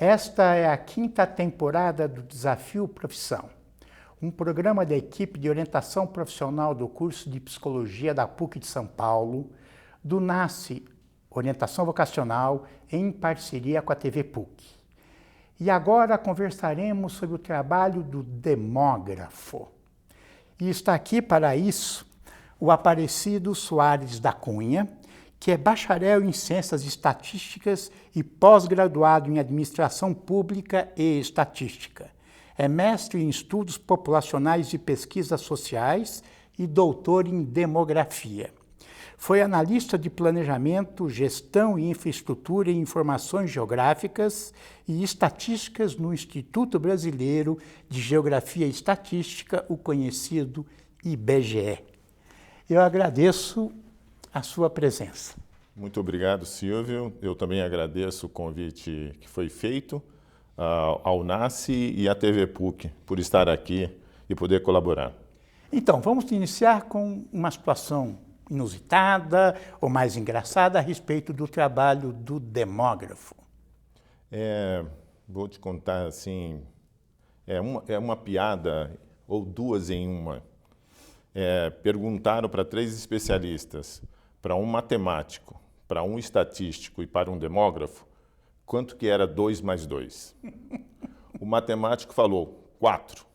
Esta é a 5ª temporada do Desafio Profissão, um programa da equipe de orientação profissional do curso de Psicologia da PUC de São Paulo, do NASCE Orientação Vocacional, em parceria com a TV PUC. E agora conversaremos sobre o trabalho do demógrafo. E está aqui para isso o Aparecido Soares da Cunha, que é bacharel em Ciências Estatísticas e pós-graduado em Administração Pública e Estatística. É mestre em Estudos Populacionais e Pesquisas Sociais e doutor em Demografia. Foi analista de Planejamento, Gestão e Infraestrutura em Informações Geográficas e Estatísticas no Instituto Brasileiro de Geografia e Estatística, o conhecido IBGE. Eu agradeço a sua presença. Muito obrigado, Silvio. Eu também agradeço o convite que foi feito ao NASCE e à TV PUC por estar aqui e poder colaborar. Então, vamos iniciar com uma situação inusitada ou mais engraçada a respeito do trabalho do demógrafo. Vou te contar assim, é uma piada ou duas em uma. Perguntaram para 3 especialistas, para um matemático, para um estatístico e para um demógrafo, quanto que era 2 mais 2? O matemático falou 4.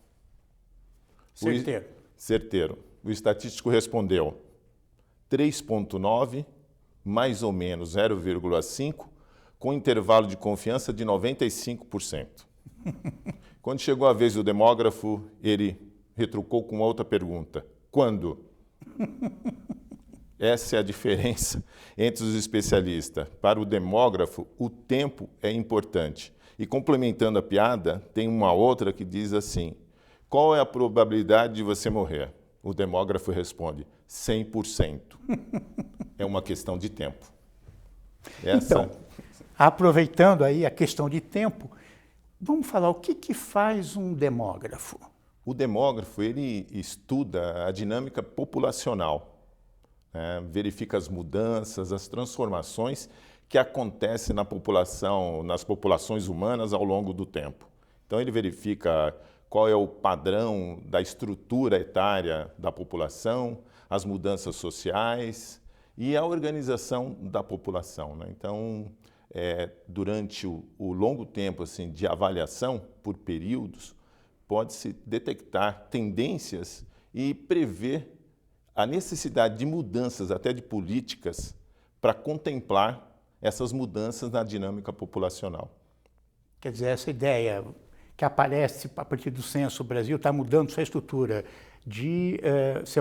Certeiro. Certeiro. O estatístico respondeu 3,9 mais ou menos 0,5, com intervalo de confiança de 95%. Quando chegou a vez do demógrafo, ele retrucou com outra pergunta. Quando? Essa é a diferença entre os especialistas. Para o demógrafo, o tempo é importante. E complementando a piada, tem uma outra que diz assim: qual é a probabilidade de você morrer? O demógrafo responde: 100%. É uma questão de tempo. Então, aproveitando aí a questão de tempo, vamos falar o que faz um demógrafo? O demógrafo, ele estuda a dinâmica populacional, verifica as mudanças, as transformações que acontecem na população, nas populações humanas ao longo do tempo. Então, ele verifica qual é o padrão da estrutura etária da população, as mudanças sociais e a organização da população, né? Então, durante o longo tempo assim, de avaliação por períodos, pode-se detectar tendências e prever a necessidade de mudanças, até de políticas, para contemplar essas mudanças na dinâmica populacional. Quer dizer, essa ideia que aparece a partir do censo, o Brasil está mudando sua estrutura de ser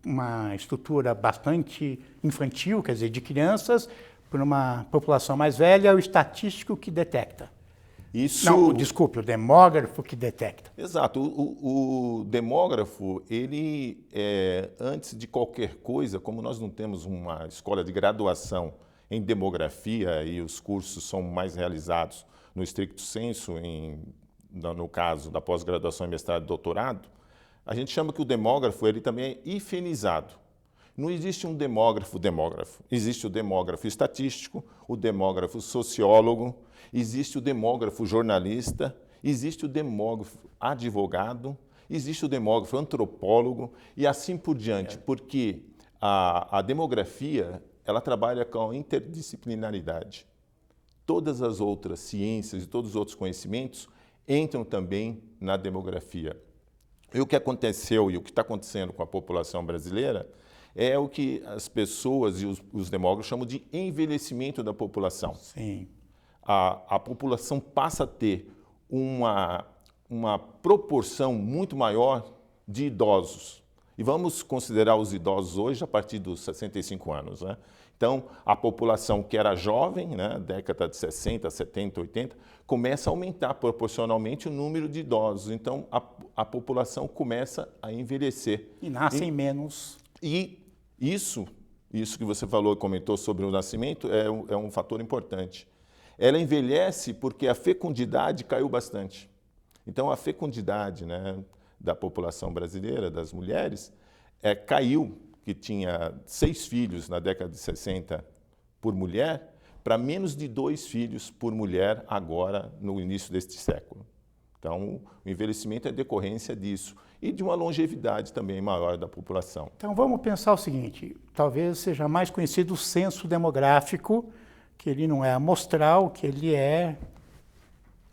uma estrutura bastante infantil, quer dizer, de crianças, para uma população mais velha, é o estatístico que detecta. Não, desculpe, o demógrafo que detecta. Exato. O demógrafo, ele, antes de qualquer coisa, como nós não temos uma escola de graduação em demografia e os cursos são mais realizados no stricto sensu, no caso da pós-graduação em mestrado e doutorado, a gente chama que o demógrafo ele também é hifenizado. Não existe um demógrafo. Existe o demógrafo estatístico, o demógrafo sociólogo, existe o demógrafo jornalista, existe o demógrafo advogado, existe o demógrafo antropólogo e assim por diante, porque a demografia ela trabalha com a interdisciplinaridade. Todas as outras ciências e todos os outros conhecimentos entram também na demografia. E o que aconteceu e o que está acontecendo com a população brasileira é o que as pessoas e os demógrafos chamam de envelhecimento da população. Sim. A população passa a ter uma proporção muito maior de idosos. E vamos considerar os idosos hoje a partir dos 65 anos, né? Então, a população que era jovem, né, década de 60, 70, 80, começa a aumentar proporcionalmente o número de idosos. Então, a população começa a envelhecer. E nascem menos. E isso que você falou e comentou sobre o nascimento é um fator importante. Ela envelhece porque a fecundidade caiu bastante. Então, a fecundidade, né, da população brasileira, das mulheres, caiu, que tinha 6 filhos na década de 60 por mulher, para menos de 2 filhos por mulher agora no início deste século. Então, o envelhecimento é decorrência disso e de uma longevidade também maior da população. Então vamos pensar o seguinte, talvez seja mais conhecido o censo demográfico, que ele não é amostral, que ele é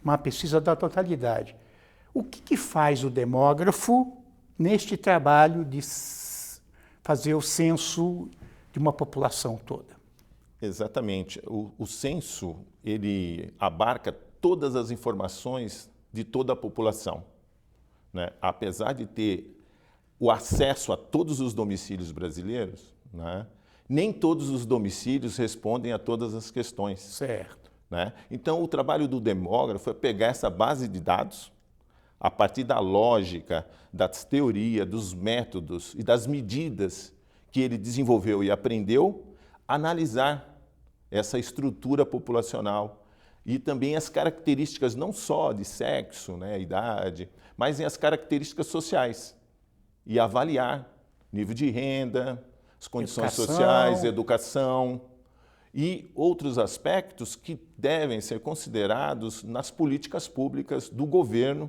uma pesquisa da totalidade. O que faz o demógrafo neste trabalho de fazer o censo de uma população toda? Exatamente. O censo, ele abarca todas as informações de toda a população, né? Apesar de ter o acesso a todos os domicílios brasileiros, né? Nem todos os domicílios respondem a todas as questões. Certo. Né? Então, o trabalho do demógrafo é pegar essa base de dados, a partir da lógica, das teorias, dos métodos e das medidas que ele desenvolveu e aprendeu, analisar essa estrutura populacional e também as características não só de sexo, né, idade, mas as características sociais e avaliar nível de renda, as condições sociais, educação e outros aspectos que devem ser considerados nas políticas públicas do governo,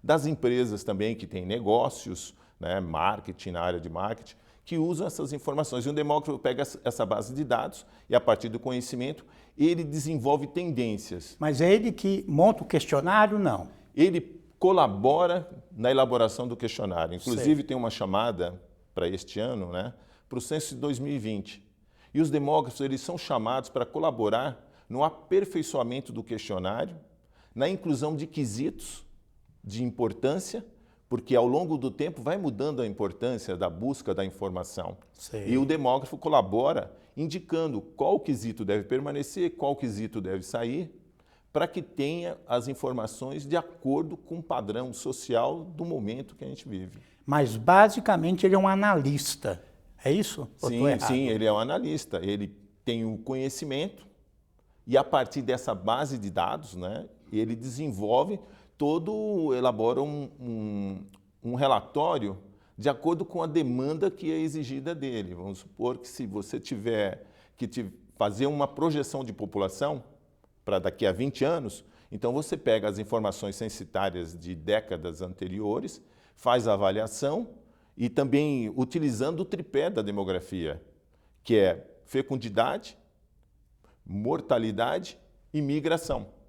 das empresas também que têm negócios, né, marketing, na área de marketing, que usam essas informações. E o demógrafo pega essa base de dados e, a partir do conhecimento, ele desenvolve tendências. Mas é ele que monta o questionário, não? Ele colabora na elaboração do questionário. Inclusive, tem uma chamada para este ano, né, para o censo de 2020. E os demógrafos eles são chamados para colaborar no aperfeiçoamento do questionário, na inclusão de quesitos de importância, porque ao longo do tempo vai mudando a importância da busca da informação. Sei. E o demógrafo colabora indicando qual quesito deve permanecer, qual quesito deve sair, para que tenha as informações de acordo com o padrão social do momento que a gente vive. Mas, basicamente, ele é um analista, é isso? Sim, ele é um analista. Ele tem o conhecimento e, a partir dessa base de dados, né, ele desenvolve elabora um relatório de acordo com a demanda que é exigida dele. Vamos supor que se você tiver que fazer uma projeção de população para daqui a 20 anos, então você pega as informações censitárias de décadas anteriores, faz a avaliação e também utilizando o tripé da demografia, que é fecundidade, mortalidade e migração.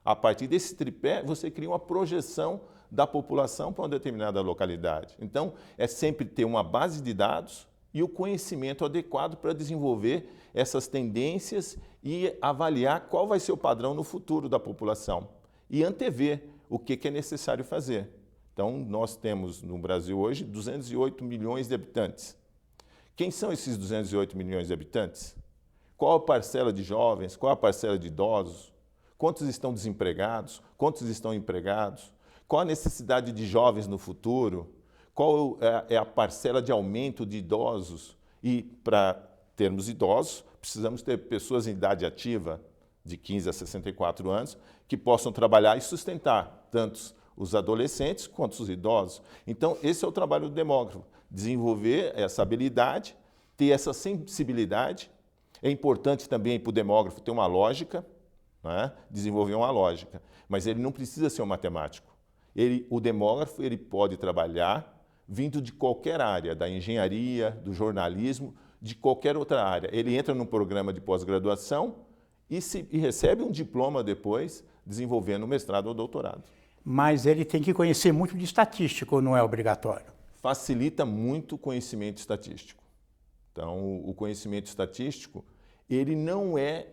A partir desse tripé, você cria uma projeção da população para uma determinada localidade. Então, é sempre ter uma base de dados e o conhecimento adequado para desenvolver essas tendências e avaliar qual vai ser o padrão no futuro da população e antever o que é necessário fazer. Então, nós temos no Brasil hoje 208 milhões de habitantes. Quem são esses 208 milhões de habitantes? Qual a parcela de jovens? Qual a parcela de idosos? Quantos estão desempregados? Quantos estão empregados? Qual a necessidade de jovens no futuro? Qual é a parcela de aumento de idosos? E para termos idosos, precisamos ter pessoas em idade ativa, de 15 a 64 anos, que possam trabalhar e sustentar tanto os adolescentes quanto os idosos. Então, esse é o trabalho do demógrafo, desenvolver essa habilidade, ter essa sensibilidade. É importante também para o demógrafo ter uma lógica, né? Desenvolver uma lógica, mas ele não precisa ser um matemático. O demógrafo ele pode trabalhar vindo de qualquer área, da engenharia, do jornalismo, de qualquer outra área. Ele entra num programa de pós-graduação e recebe um diploma depois, desenvolvendo mestrado ou doutorado. Mas ele tem que conhecer muito de estatística, ou não é obrigatório? Facilita muito o conhecimento estatístico. Então, o conhecimento estatístico, ele não é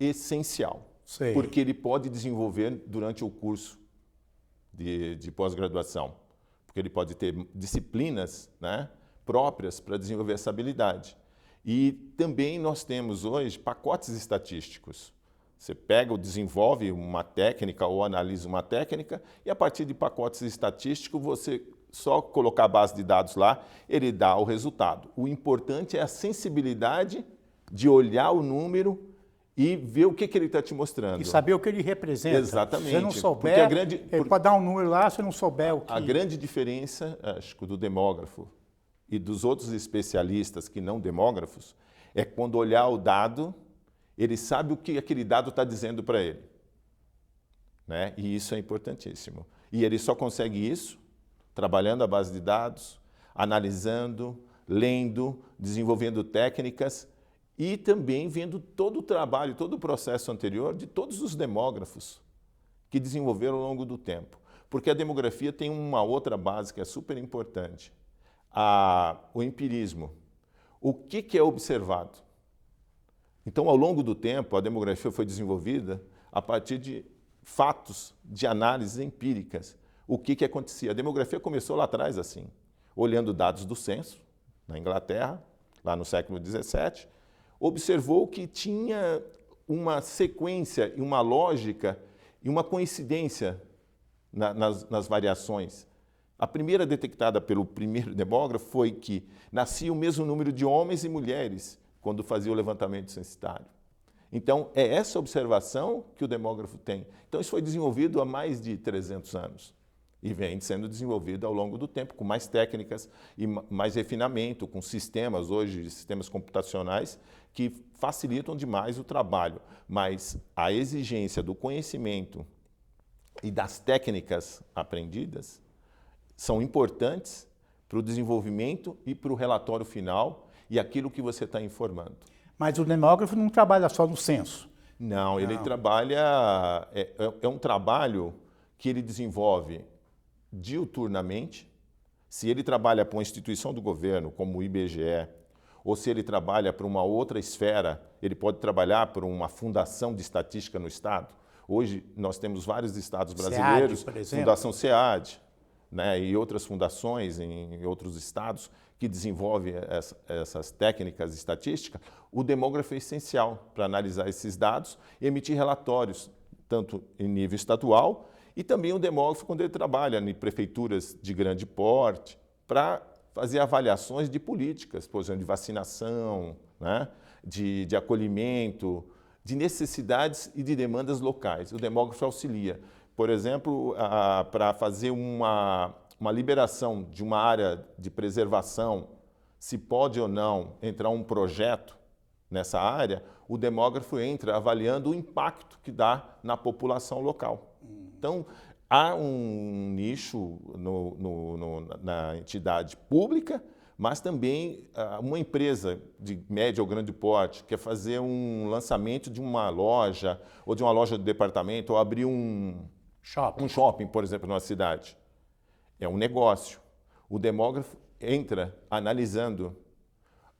essencial, porque ele pode desenvolver durante o curso de pós-graduação, porque ele pode ter disciplinas, né, próprias para desenvolver essa habilidade. E também nós temos hoje pacotes estatísticos. Você pega ou desenvolve uma técnica ou analisa uma técnica e a partir de pacotes estatísticos você só colocar a base de dados lá, ele dá o resultado. O importante é a sensibilidade de olhar o número e ver o que ele está te mostrando. E saber o que ele representa. Exatamente. Se você não souber, ele pode dar um número lá, se não souber o que... A grande diferença, acho que do demógrafo e dos outros especialistas que não demógrafos, é quando olhar o dado ele sabe o que aquele dado está dizendo para ele, né? E isso é importantíssimo. E ele só consegue isso trabalhando a base de dados, analisando, lendo, desenvolvendo técnicas e também vendo todo o trabalho, todo o processo anterior de todos os demógrafos que desenvolveram ao longo do tempo. Porque a demografia tem uma outra base que é super importante, o empirismo. O que é observado? Então, ao longo do tempo, a demografia foi desenvolvida a partir de fatos, de análises empíricas. O que acontecia? A demografia começou lá atrás assim, olhando dados do censo, na Inglaterra, lá no século XVII, observou que tinha uma sequência e uma lógica e uma coincidência nas variações. A primeira detectada pelo primeiro demógrafo foi que nascia o mesmo número de homens e mulheres quando fazia o levantamento censitário. Então, é essa observação que o demógrafo tem. Então, isso foi desenvolvido há mais de 300 anos e vem sendo desenvolvido ao longo do tempo, com mais técnicas e mais refinamento, com sistemas, hoje, sistemas computacionais, que facilitam demais o trabalho. Mas a exigência do conhecimento e das técnicas aprendidas são importantes para o desenvolvimento e para o relatório final e aquilo que você está informando. Mas o demógrafo não trabalha só no censo? Não, ele trabalha... É um trabalho que ele desenvolve diuturnamente. Se ele trabalha para uma instituição do governo, como o IBGE, ou se ele trabalha para uma outra esfera, ele pode trabalhar para uma fundação de estatística no Estado. Hoje, nós temos vários estados brasileiros, SEAD, por exemplo. Fundação SEAD, né, e outras fundações em outros estados que desenvolvem essas técnicas estatísticas. O demógrafo é essencial para analisar esses dados e emitir relatórios, tanto em nível estadual, e também o demógrafo quando ele trabalha em prefeituras de grande porte, para fazer avaliações de políticas, por exemplo, de vacinação, né, de acolhimento, de necessidades e de demandas locais. O demógrafo auxilia. Por exemplo, para fazer uma liberação de uma área de preservação, se pode ou não entrar um projeto nessa área, o demógrafo entra avaliando o impacto que dá na população local. Então, há um nicho na entidade pública, mas também uma empresa de médio ou grande porte quer fazer um lançamento de uma loja, ou de uma loja de departamento, ou abrir um shopping, por exemplo, numa cidade. É um negócio. O demógrafo entra analisando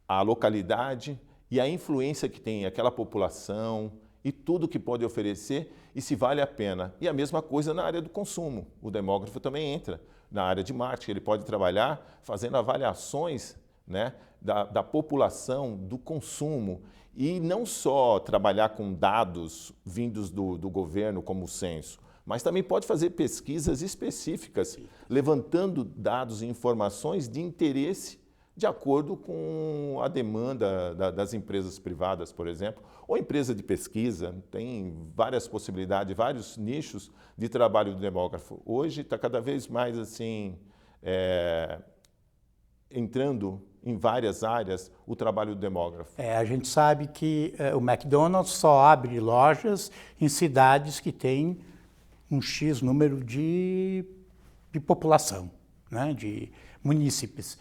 a localidade e a influência que tem aquela população e tudo que pode oferecer e se vale a pena. E a mesma coisa na área do consumo. O demógrafo também entra na área de marketing. Ele pode trabalhar fazendo avaliações, né, da população, do consumo. E não só trabalhar com dados vindos do governo, como o censo, mas também pode fazer pesquisas específicas, levantando dados e informações de interesse de acordo com a demanda das empresas privadas, por exemplo, ou empresa de pesquisa. Tem várias possibilidades, vários nichos de trabalho do demógrafo. Hoje está cada vez mais assim, entrando em várias áreas o trabalho do demógrafo. A gente sabe que o McDonald's só abre lojas em cidades que têm um X número de população, né, de munícipes.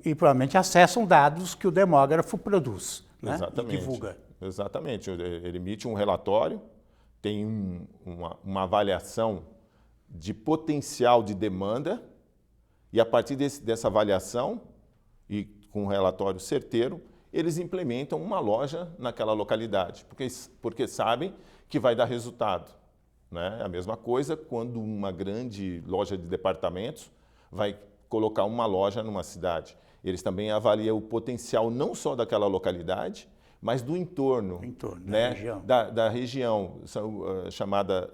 E provavelmente acessam dados que o demógrafo produz, né, Exatamente. e divulga. Exatamente. Ele emite um relatório, tem uma avaliação de potencial de demanda e, a partir dessa avaliação, e com um relatório certeiro, eles implementam uma loja naquela localidade, porque sabem que vai dar resultado, né? A mesma coisa quando uma grande loja de departamentos vai colocar uma loja numa cidade. Eles também avaliam o potencial não só daquela localidade, mas do entorno, né? Da região, são chamadas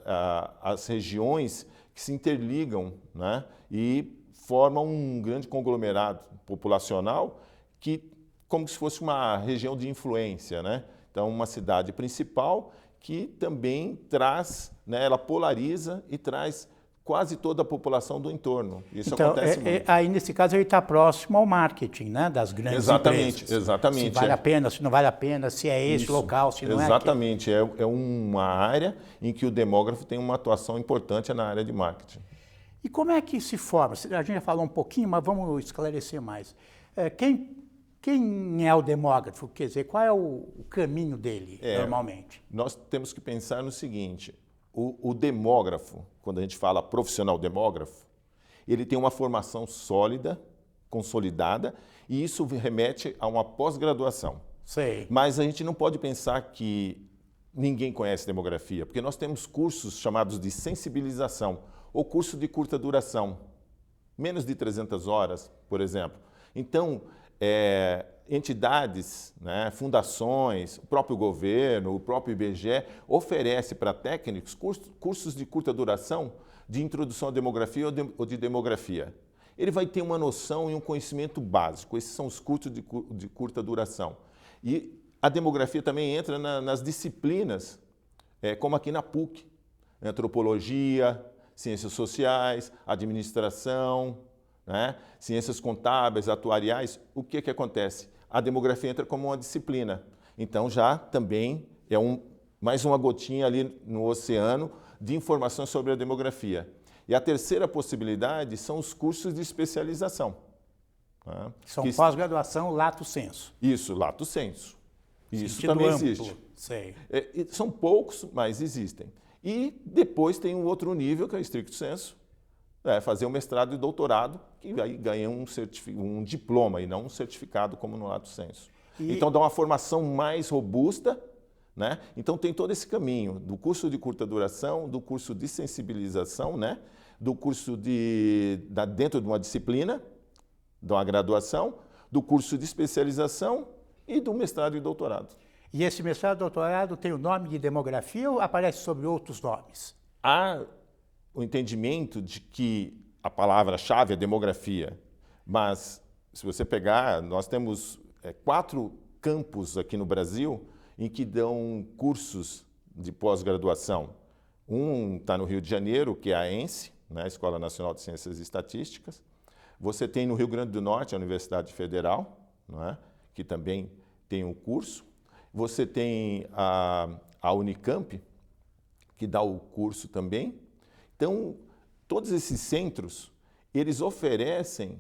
as regiões que se interligam, né, e formam um grande conglomerado populacional que, como se fosse uma região de influência, né? Então, uma cidade principal que também traz, né, ela polariza e traz quase toda a população do entorno. Isso então, acontece muito. Aí, nesse caso, ele está próximo ao marketing, né, das grandes empresas. Exatamente. Se vale a pena, se não vale a pena, se é esse local, se não é aquele. Exatamente. É uma área em que o demógrafo tem uma atuação importante na área de marketing. E como é que se forma? A gente já falou um pouquinho, mas vamos esclarecer mais. Quem é o demógrafo? Quer dizer, qual é o caminho dele, normalmente? Nós temos que pensar no seguinte, o demógrafo, quando a gente fala profissional demógrafo, ele tem uma formação sólida, consolidada, e isso remete a uma pós-graduação. Sei. Mas a gente não pode pensar que ninguém conhece demografia, porque nós temos cursos chamados de sensibilização, ou curso de curta duração, menos de 300 horas, por exemplo. Então, entidades, né, fundações, o próprio governo, o próprio IBGE, oferece para técnicos cursos de curta duração de introdução à demografia ou de demografia. Ele vai ter uma noção e um conhecimento básico. Esses são os cursos de curta duração. E a demografia também entra nas disciplinas, como aqui na PUC, antropologia, ciências sociais, administração, né? Ciências contábeis, atuariais. O que acontece? A demografia entra como uma disciplina. Então, já também é mais uma gotinha ali no oceano de informações sobre a demografia. E a terceira possibilidade são os cursos de especialização. Né? São pós-graduação lato sensu. Isso, lato sensu. Isso Sentido também amplo. existe. Sei. São poucos, mas existem. E depois tem um outro nível, que é o stricto sensu, fazer um mestrado e doutorado, que aí ganha um diploma e não um certificado como no lato sensu. Então dá uma formação mais robusta, né? Então tem todo esse caminho do curso de curta duração, do curso de sensibilização, né? Do curso dentro de uma disciplina, de uma graduação, do curso de especialização e do mestrado e doutorado. E esse mestrado e doutorado tem o nome de demografia ou aparece sob outros nomes? Há o entendimento de que a palavra-chave é demografia, mas se você pegar, nós temos 4 campos aqui no Brasil em que dão cursos de pós-graduação. Um está no Rio de Janeiro, que é a ENSE, né, Escola Nacional de Ciências e Estatísticas. Você tem no Rio Grande do Norte a Universidade Federal, né, que também tem um curso. Você tem a Unicamp, que dá o curso também. Então, todos esses centros, eles oferecem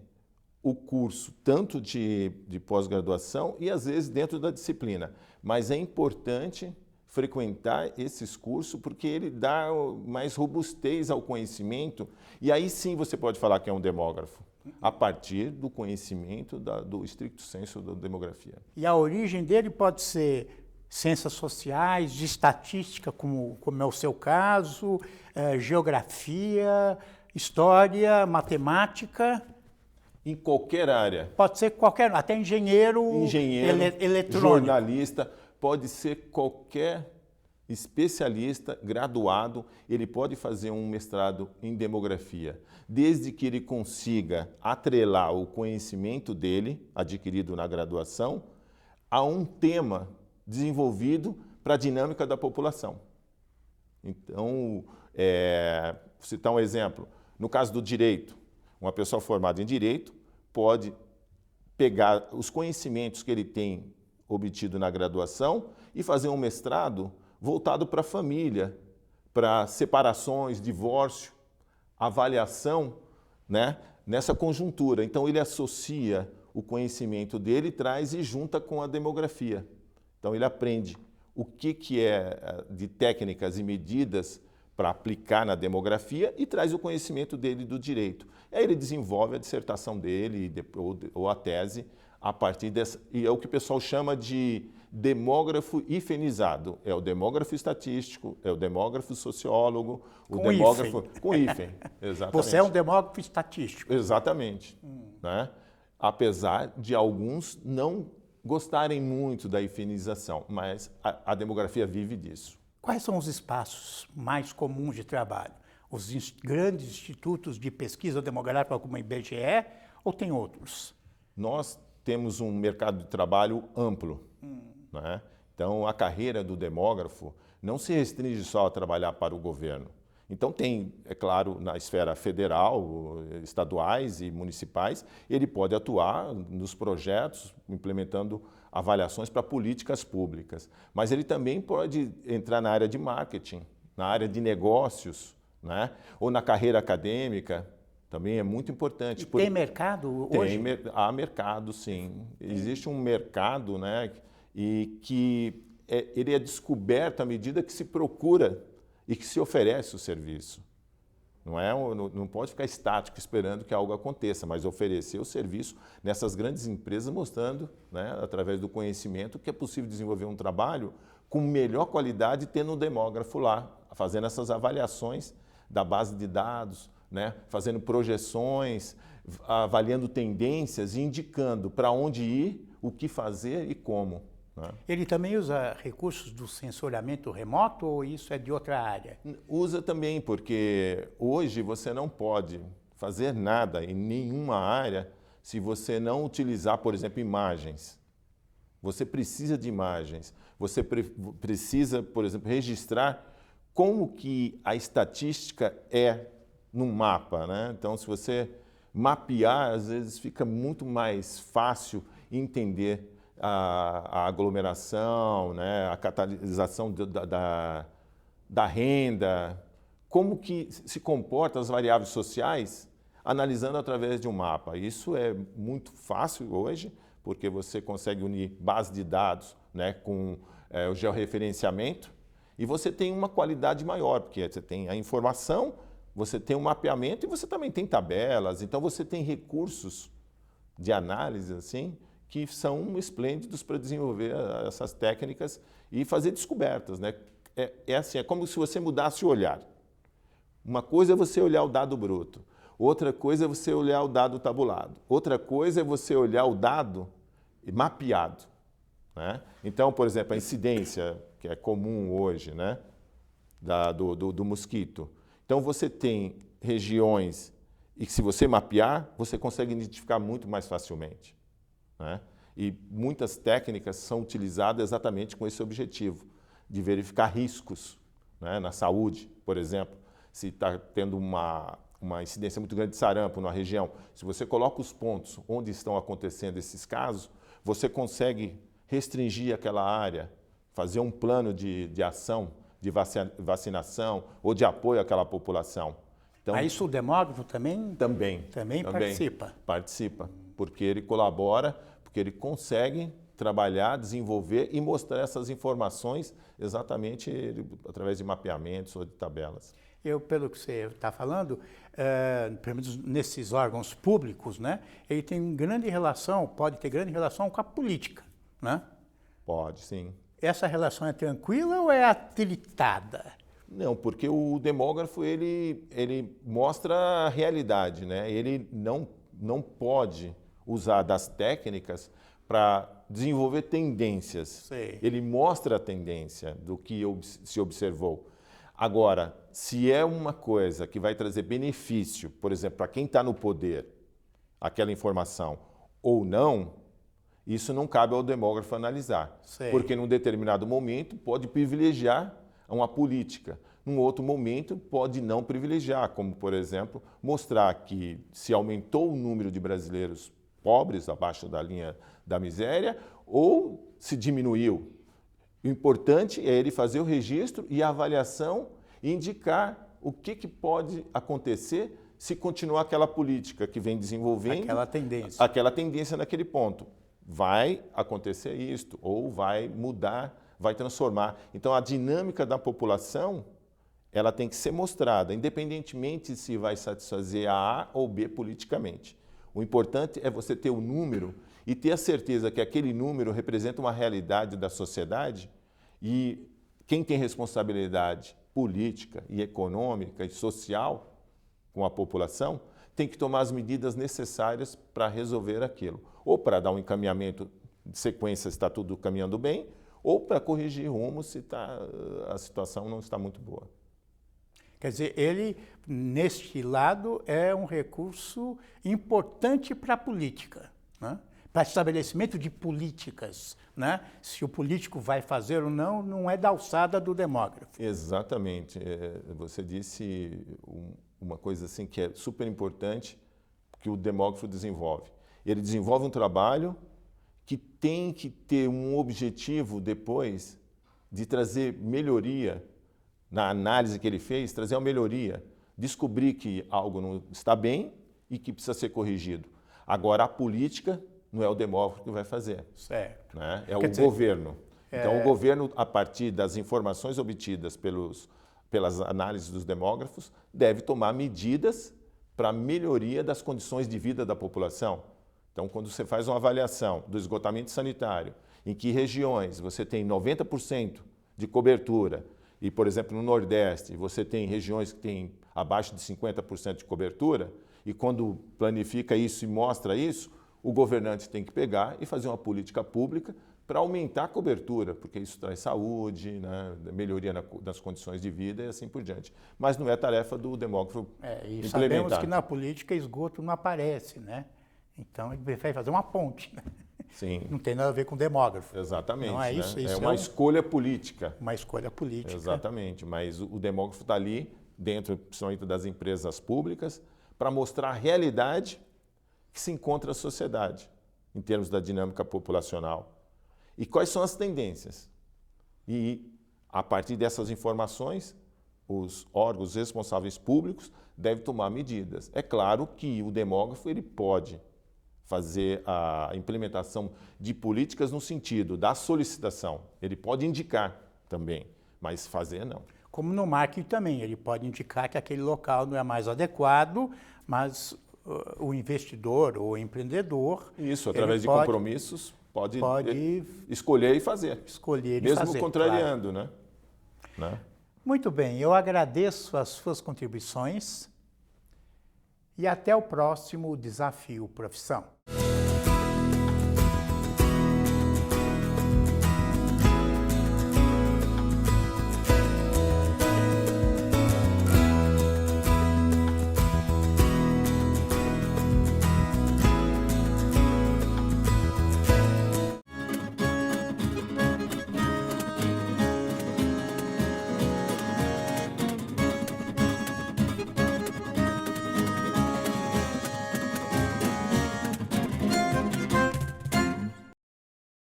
o curso tanto de pós-graduação e, às vezes, dentro da disciplina. Mas é importante frequentar esses cursos porque ele dá mais robustez ao conhecimento e aí sim você pode falar que é um demógrafo, a partir do conhecimento do stricto sensu da demografia. E a origem dele pode ser ciências sociais, de estatística, como é o seu caso, geografia, história, matemática. Em qualquer área. Pode ser qualquer, até engenheiro eletrônico. Jornalista, pode ser qualquer especialista graduado, ele pode fazer um mestrado em demografia, desde que ele consiga atrelar o conhecimento dele, adquirido na graduação, a um tema desenvolvido para a dinâmica da população. Então, vou citar um exemplo. No caso do direito, uma pessoa formada em direito pode pegar os conhecimentos que ele tem obtido na graduação e fazer um mestrado voltado para a família, para separações, divórcio, avaliação, né, nessa conjuntura. Então, ele associa o conhecimento dele, traz e junta com a demografia. Então, ele aprende o que é de técnicas e medidas para aplicar na demografia e traz o conhecimento dele do direito. Aí ele desenvolve a dissertação dele ou a tese a partir dessa... E é o que o pessoal chama de demógrafo hifenizado. É o demógrafo estatístico, é o demógrafo sociólogo, o com demógrafo... hífen. Com hífen, exatamente. Você é um demógrafo estatístico. Exatamente. Né? Apesar de alguns não gostarem muito da hifenização, mas a demografia vive disso. Quais são os espaços mais comuns de trabalho? Os grandes institutos de pesquisa demográfica como o IBGE ou tem outros? Nós temos um mercado de trabalho amplo. Né? Então, a carreira do demógrafo não se restringe só a trabalhar para o governo. Então tem, é claro, na esfera federal, estaduais e municipais, ele pode atuar nos projetos, implementando avaliações para políticas públicas. Mas ele também pode entrar na área de marketing, na área de negócios, né? Ou na carreira acadêmica, também é muito importante. E tem mercado hoje? Há mercado, sim. Existe um mercado, né, e que ele é descoberto à medida que se procura e que se oferece o serviço. Não pode ficar estático esperando que algo aconteça, mas oferecer o serviço nessas grandes empresas, mostrando, né, através do conhecimento, que é possível desenvolver um trabalho com melhor qualidade, tendo um demógrafo lá, fazendo essas avaliações da base de dados, né, fazendo projeções, avaliando tendências e indicando para onde ir, o que fazer e como. Ele também usa recursos do sensoriamento remoto ou isso é de outra área? Usa também, porque hoje você não pode fazer nada em nenhuma área se você não utilizar, por exemplo, imagens. Você precisa de imagens. Você precisa, por exemplo, registrar como que a estatística é num mapa, né? Então, se você mapear, às vezes fica muito mais fácil entender a aglomeração, né, a catalisação da renda, como que se comportam as variáveis sociais, analisando através de um mapa. Isso é muito fácil hoje, porque você consegue unir base de dados, né, com o georreferenciamento, e você tem uma qualidade maior, porque você tem a informação, você tem um mapeamento e você também tem tabelas, então você tem recursos de análise assim, que são esplêndidos para desenvolver essas técnicas e fazer descobertas, né? Assim, é como se você mudasse o olhar. Uma coisa é você olhar o dado bruto, outra coisa é você olhar o dado tabulado, outra coisa é você olhar o dado mapeado, né? Então, por exemplo, a incidência, que é comum hoje, né, do mosquito. Então, você tem regiões e que, se você mapear, você consegue identificar muito mais facilmente, né? E muitas técnicas são utilizadas exatamente com esse objetivo, de verificar riscos, né, na saúde, por exemplo. Se está tendo uma incidência muito grande de sarampo na região, se você coloca os pontos onde estão acontecendo esses casos, você consegue restringir aquela área, fazer um plano de ação, de vacinação ou de apoio àquela população. Então, isso o demógrafo também participa? Participa, porque ele colabora, porque ele consegue trabalhar, desenvolver e mostrar essas informações exatamente através de mapeamentos ou de tabelas. Pelo que você está falando, pelo menos nesses órgãos públicos, né, ele tem grande relação, pode ter grande relação com a política, né? Pode, sim. Essa relação é tranquila ou é atritada? Não, porque o demógrafo ele mostra a realidade, né? Ele não pode usar das técnicas para desenvolver tendências. Sei. Ele mostra a tendência do que se observou. Agora, se é uma coisa que vai trazer benefício, por exemplo, para quem está no poder, aquela informação, ou não, isso não cabe ao demógrafo analisar. Sei. Porque num determinado momento pode privilegiar uma política. Num outro momento pode não privilegiar, como, por exemplo, mostrar que se aumentou o número de brasileiros pobres, abaixo da linha da miséria, ou se diminuiu. O importante é ele fazer o registro e a avaliação e indicar o que pode acontecer se continuar aquela política que vem desenvolvendo. Aquela tendência naquele ponto. Vai acontecer isto, ou vai mudar, vai transformar. Então, a dinâmica da população, ela tem que ser mostrada, independentemente se vai satisfazer a ou B politicamente. O importante é você ter o número e ter a certeza que aquele número representa uma realidade da sociedade e quem tem responsabilidade política e econômica e social com a população tem que tomar as medidas necessárias para resolver aquilo. Ou para dar um encaminhamento de sequência se está tudo caminhando bem, ou para corrigir rumo se a situação não está muito boa. Quer dizer, ele, neste lado, é um recurso importante para a política, né? para estabelecimento de políticas, né? Se o político vai fazer ou não, não é da alçada do demógrafo. Exatamente. Você disse uma coisa assim que é super importante que o demógrafo desenvolve. Ele desenvolve um trabalho que tem que ter um objetivo depois de trazer melhoria na análise que ele fez, trazer uma melhoria, descobrir que algo não está bem e que precisa ser corrigido. Agora, a política não é o demógrafo que vai fazer. Certo. Né? É o governo. Então, o governo, a partir das informações obtidas pelas análises dos demógrafos, deve tomar medidas para a melhoria das condições de vida da população. Então, quando você faz uma avaliação do esgotamento sanitário, em que regiões você tem 90% de cobertura, e, por exemplo, no Nordeste, você tem regiões que têm abaixo de 50% de cobertura, e quando planifica isso e mostra isso, o governante tem que pegar e fazer uma política pública para aumentar a cobertura, porque isso traz saúde, né, melhoria das condições de vida e assim por diante. Mas não é tarefa do demógrafo E implementar. sabemos que na política esgoto não aparece, né? Então ele prefere fazer uma ponte, né? Sim. Não tem nada a ver com demógrafo. Exatamente. Não é né? isso? Isso é uma escolha política. uma escolha política. Exatamente. Mas o demógrafo está ali, dentro principalmente das empresas públicas, para mostrar a realidade que se encontra a sociedade, em termos da dinâmica populacional. E quais são as tendências? E, a partir dessas informações, os órgãos responsáveis públicos devem tomar medidas. É claro que o demógrafo ele pode fazer a implementação de políticas no sentido da solicitação. Ele pode indicar também, mas fazer não. Como no marketing também, ele pode indicar que aquele local não é mais adequado, mas o investidor ou o empreendedor... Isso, através de compromissos, pode escolher e fazer. Escolher e mesmo fazer, contrariando, claro. né? Muito bem, eu agradeço as suas contribuições e até o próximo Desafio Profissão.